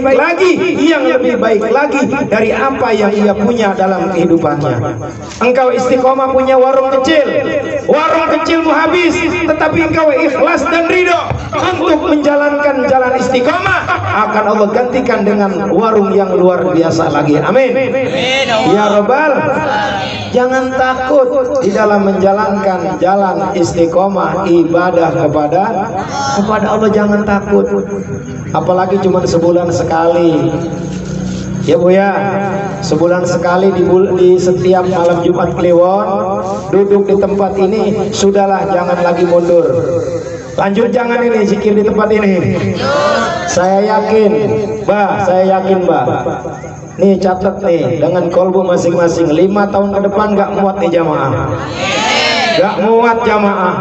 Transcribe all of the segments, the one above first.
baik lagi, yang lebih baik lagi dari apa yang ia punya dalam kehidupannya. Engkau istiqomah punya warung kecilmu habis, tetapi engkau ikhlas dan ridho untuk menjalankan jalan istiqomah, akan Allah gantikan dengan warung yang luar biasa lagi. Amin. Ya Rabbal, jangan takut di dalam menjalankan jalan istiqomah ibadah kepada Allah. Jangan takut, apalagi cuma sebulan sekali. Ya Bu ya, sebulan sekali di setiap malam Jumat Kliwon duduk di tempat ini, sudahlah, jangan lagi mundur. Lanjut, jangan ini zikir di tempat ini. Saya yakin, Mbak. Nih catat nih dengan kolbu masing-masing, 5 tahun ke depan gak muat nih jamaah. Gak muat jamaah.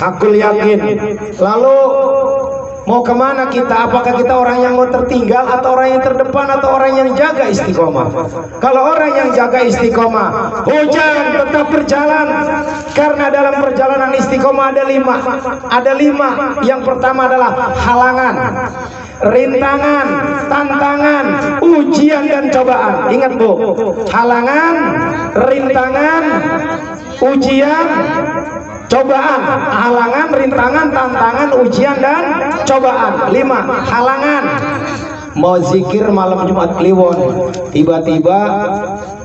Aku yakin. Lalu mau kemana kita? Apakah kita orang yang mau tertinggal, atau orang yang terdepan, atau orang yang jaga istiqomah? Kalau orang yang jaga istiqomah, hujan tetap berjalan, karena dalam perjalanan istiqomah ada lima. Yang pertama adalah halangan, rintangan, tantangan, ujian dan cobaan. Ingat Bu, halangan, rintangan, ujian, cobaan. Halangan, rintangan, tantangan, ujian dan cobaan. 5 halangan. Mau zikir malam Jumat Kliwon, tiba-tiba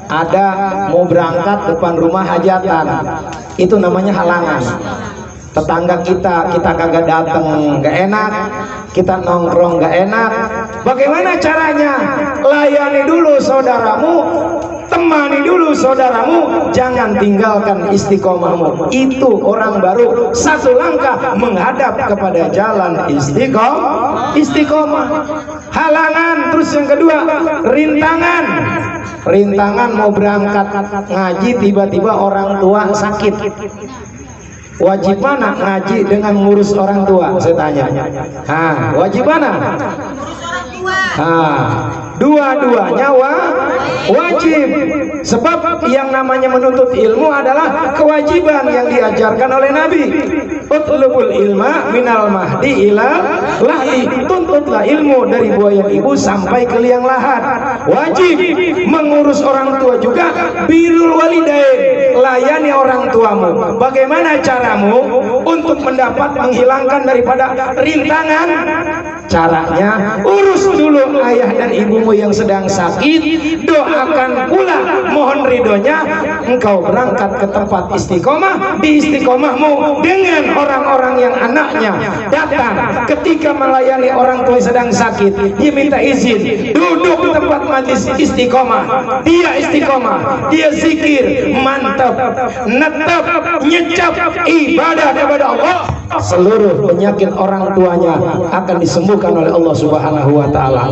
ada mau berangkat depan rumah hajatan, itu namanya halangan. Tetangga kita kagak datang, gak enak. Kita nongkrong gak enak. Bagaimana caranya? Layani dulu saudaramu, temani dulu saudaramu, jangan tinggalkan istiqomahmu. Itu orang baru satu langkah menghadap kepada jalan istiqomah. Halangan, terus yang kedua rintangan mau berangkat ngaji, tiba-tiba orang tua sakit. Wajib mana ngaji dengan ngurus orang tua? Saya tanya. Wajib mana? Dua-duanya wajib. Sebab yang namanya menuntut ilmu adalah kewajiban yang diajarkan oleh Nabi. Utlubul ilma minal mahdi ila lahdi. Tuntutlah ilmu dari buaya ibu sampai ke liang lahat. Wajib mengurus orang tua juga. Birrul walidain, layani orang tuamu. Bagaimana caramu untuk menghilangkan daripada rintangan? Caranya, urus dulu ayah dan ibumu yang sedang sakit, doakan pula, mohon ridhonya, engkau berangkat ke tempat istiqomah. Di istiqomahmu dengan orang-orang yang anaknya datang ketika melayani orang tua yang sedang sakit, dia minta izin duduk di tempat majlis istiqomah. Dia istiqomah, dia zikir, mantap, netap, nyecap ibadah kepada Allah. Seluruh penyakit orang tuanya akan disembuhkan oleh Allah Subhanahu wa taala.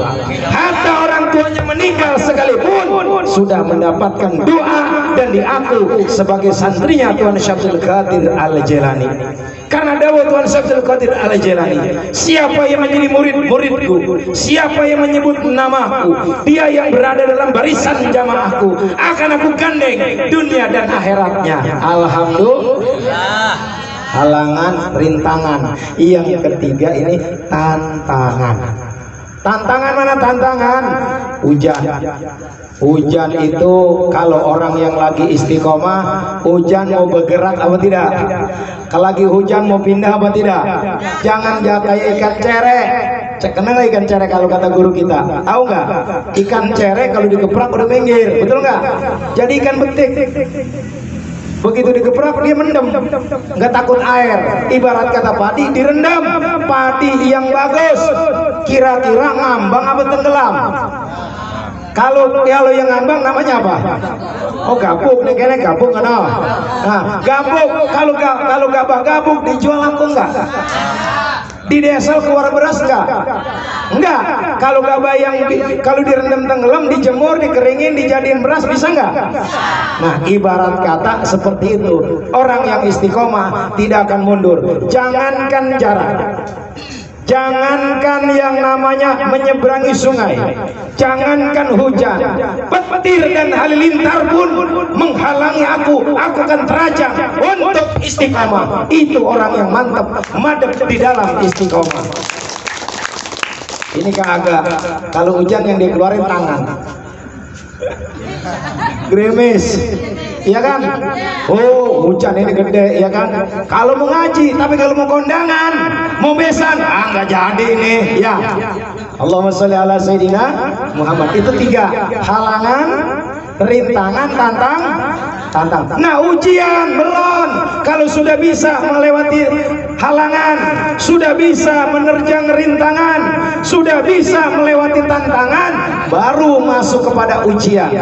Hatta orang tuanya meninggal sekalipun sudah mendapatkan doa dan diaku sebagai santrinya Tuan Syabdul Qadir Al-Jailani. Karena dawuh Tuan Syabdul Qadir Al-Jailani, siapa yang menjadi murid-muridku, siapa yang menyebut namaku, dia yang berada dalam barisan jamaahku, akan aku gandeng dunia dan akhiratnya. Alhamdulillah. Halangan, rintangan. Yang ketiga ini tantangan. Tantangan mana tantangan? Hujan itu kalau orang yang lagi istiqomah, hujan mau bergerak apa tidak? Kalau lagi hujan mau pindah apa tidak? Jangan kayak ikan cerek. Kenal ikan cerek kalau kata guru kita? Tahu nggak? Ikan cerek kalau digeprak udah minggir, betul nggak? Jadi ikan betik. Begitu digeprak dia mendem, nggak takut air. Ibarat kata padi direndam, padi yang bagus kira-kira ngambang apa tenggelam? Kalau yang ngambang namanya apa? Oh gabuk, nih kayaknya gabuk kan? Nah gabuk, kalau gabuk dijual laku nggak? Di desa keluar beras enggak? Kalau gabah yang kalau direndam tenggelam, dijemur, dikeringin, dijadiin beras, bisa enggak? Nah, ibarat kata seperti itu. Orang yang istiqomah tidak akan mundur. Jangankan jarak, jangankan yang namanya menyeberangi sungai, jangankan hujan, petir dan halilintar pun menghalangi aku akan terajang untuk istiqomah. Itu orang yang mantap, madep di dalam istiqomah. Ini kagak. Kalau hujan yang dikeluarin tangan. Gerimis, iya kan? Oh, hujan ini gede, ya kan? Kalau mau ngaji, tapi kalau mau kondangan, mau besan, nggak jadi nih, ya. Allahumma sholli ala Sayyidina Muhammad. Itu 3 halangan, rintangan, tantang. Nah, ujian belum. Kalau sudah bisa melewati halangan, sudah bisa menerjang rintangan, sudah bisa melewati tantangan, baru masuk kepada ujian.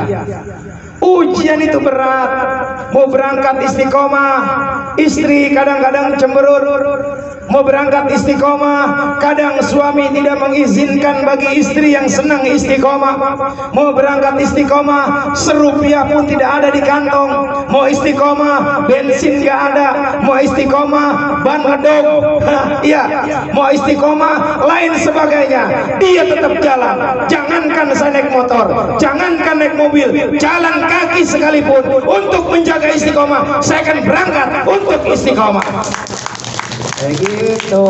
Ujian itu berat. Mau berangkat istiqomah, istri kadang-kadang cemberut. Mau berangkat istiqomah, kadang suami tidak mengizinkan bagi istri yang senang istiqomah. Mau berangkat istiqomah, serupiah pun tidak ada di kantong. Mau istiqomah, bensin gak ada. Mau istiqomah, ban medok. Iya, mau istiqomah, lain sebagainya. Dia tetap jalan. Jangankan saya naik motor, jangankan naik mobil, jalan kaki sekalipun untuk menjaga istiqomah, saya akan berangkat untuk istiqomah. Begitu,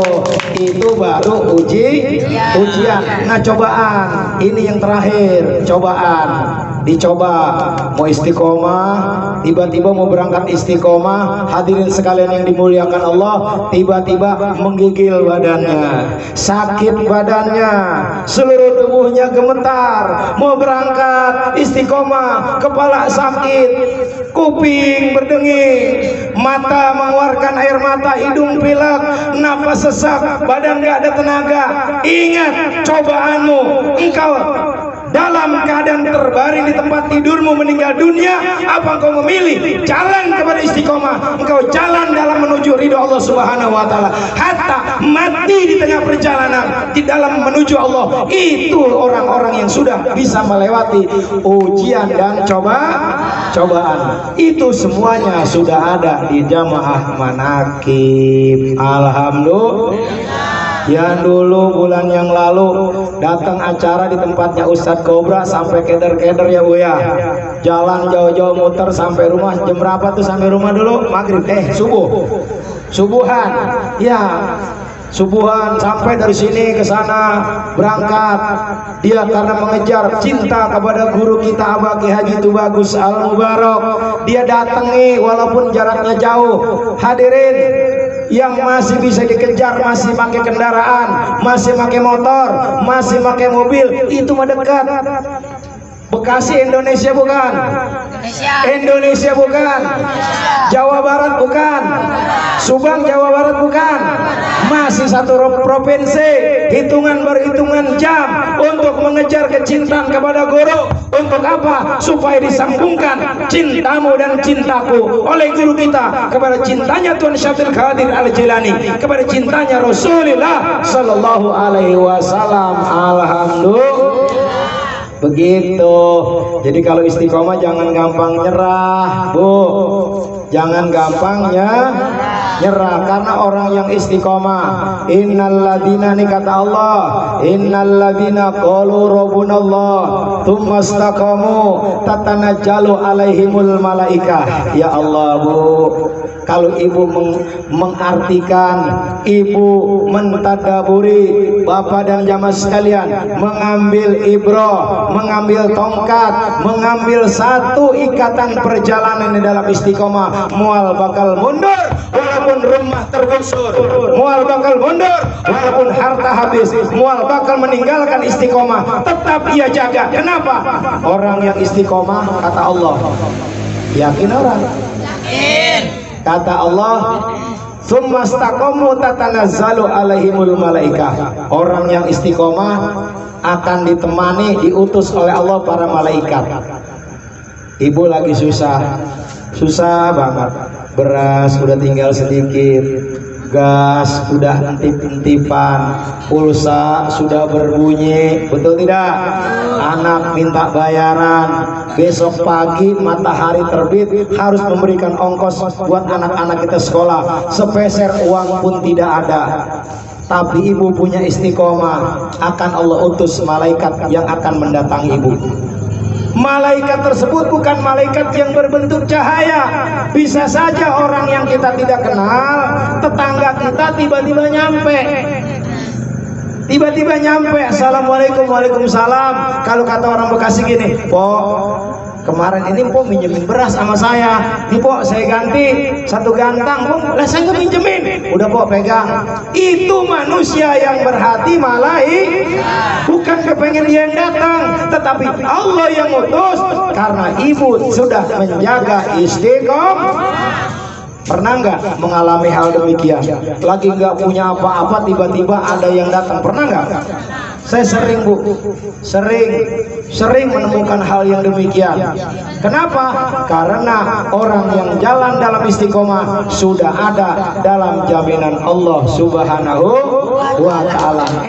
itu baru ujian. Nah, cobaan ini yang terakhir, cobaan. Dicoba mau istiqomah, tiba-tiba mau berangkat istiqomah, hadirin sekalian yang dimuliakan Allah, tiba-tiba menggigil badannya, sakit badannya, seluruh tubuhnya gemetar. Mau berangkat istiqomah, kepala sakit, kuping berdenging, mata mengeluarkan air mata, hidung pilek, nafas sesak, badan gak ada tenaga. Ingat cobaanmu, engkau dalam keadaan terbaring di tempat tidurmu meninggal dunia, apa engkau memilih jalan kepada istiqomah? Engkau jalan dalam menuju ridho Allah Subhanahu wa taala, hatta mati di tengah perjalanan di dalam menuju Allah. Itu orang-orang yang sudah bisa melewati ujian dan cobaan. Itu semuanya sudah ada di Jamaah Manaqib. Alhamdulillah. Yang dulu bulan yang lalu datang acara di tempatnya Ustadz Kobra, sampai keder-keder ya Bu ya. Jalan jauh-jauh muter sampai rumah. Jam berapa tuh sampai rumah dulu? Maghrib, subuhan. Ya, subuhan sampai dari sini ke sana berangkat. Dia karena mengejar cinta kepada guru kita Abah Ki Haji Tubagus Al Mubarak. Dia datangi walaupun jaraknya jauh. Hadirin yang masih bisa dikejar, masih pakai kendaraan, masih pakai motor, masih pakai mobil, itu mah dekat. Bekasi Indonesia bukan? Indonesia bukan? Jawa Barat bukan? Subang Jawa Barat bukan? Masih satu provinsi. Hitungan berhitungan jam untuk mengejar kecintaan kepada guru. Untuk apa? Supaya disambungkan cintamu dan cintaku oleh guru kita kepada cintanya Tuan Syabdul Qadir Al-Jilani, kepada cintanya Rasulullah Sallallahu Alaihi Wasallam. Alhamdulillah. Begitu. Jadi kalau istiqomah jangan gampang nyerah, Bu. Jangan gampangnya nyerah, karena orang yang istiqomah, innalladzina, ini kata Allah, innalladzina qalu rabbunallah tsumma istaqamu tatanajjalu alaihimul malaikah. Ya Allah, Bu, kalau ibu mengartikan, ibu mentadaburi, bapak dan jamaah sekalian mengambil ibrah, mengambil tongkat, mengambil satu ikatan perjalanan di dalam istiqomah, mual bakal mundur walaupun rumah tergusur, mual bakal mundur walaupun harta habis, mual bakal meninggalkan istiqomah, tetap ia jaga. Kenapa? Orang yang istiqomah, kata Allah, yakin orang? Yakin. Kata Allah, tsumma istaqamu tatanazzalu alaihimul malaikah. Orang yang istiqomah akan ditemani, diutus oleh Allah para malaikat. Ibu lagi susah banget, beras udah tinggal sedikit, gas udah entip-entipan, pulsa sudah berbunyi, betul tidak? Anak minta bayaran, besok pagi matahari terbit harus memberikan ongkos buat anak-anak kita sekolah, sepeser uang pun tidak ada. Tapi ibu punya istiqomah, akan Allah utus malaikat yang akan mendatangi ibu. Malaikat tersebut bukan malaikat yang berbentuk cahaya. Bisa saja orang yang kita tidak kenal, tetangga kita tiba-tiba nyampe. tiba-tiba nyampe, assalamualaikum, waalaikumsalam. Kalau kata orang Bekasi gini, kemarin ini po minjemin beras sama saya, nih po saya ganti 1 gantang, po lah saya nggak minjemin, udah po pegang. Itu manusia yang berhati malaikat, bukan kepengen dia yang datang, tetapi Allah yang utus, karena ibu sudah menjaga istiqomah. Pernah nggak mengalami hal demikian? Lagi nggak punya apa-apa, tiba-tiba ada yang datang. Pernah nggak? Saya sering, Bu, sering menemukan hal yang demikian. Kenapa? Karena orang yang jalan dalam istiqomah sudah ada dalam jaminan Allah Subhanahu wa Ta'ala.